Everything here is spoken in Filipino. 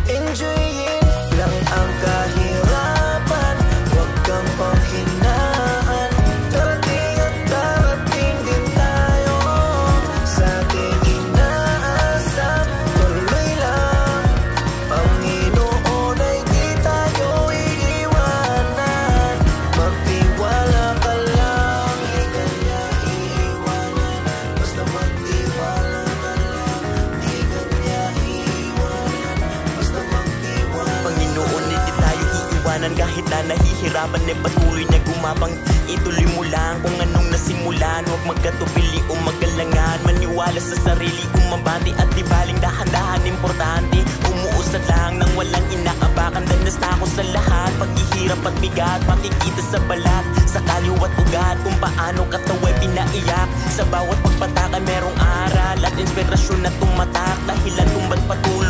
Enjoyin lang ang kahirapan, huwag kang panghinaan. Darating at darating din tayo sa ating inaasam. Tuloy lang, Panginoon ay di tayo iiwanan. Magtiwala ka lang, di kanya iiwanan. Basta magtiwala ka lang, di kanya iiwanan. Basta magtiwala. Panginoon, hindi tayo iiwanan kahit na nahihirapan. Patuloy na gumapang, ituloy mo lang kung anong nasimulan. Huwag magkatubili o magalangan, maniwala sa sarili, umabante at di baling dahan-dahan. Importante, umuusad lang nang walang inaabakan. Danas na ako sa lahat, paghihirap at bigat, makikita sa balat, sa kaliwat ugat, kung paano katawa'y pinaiyak. Sa bawat pagpataka merong aral at inspirasyon na tumatak, dahilan kung ba't patuloy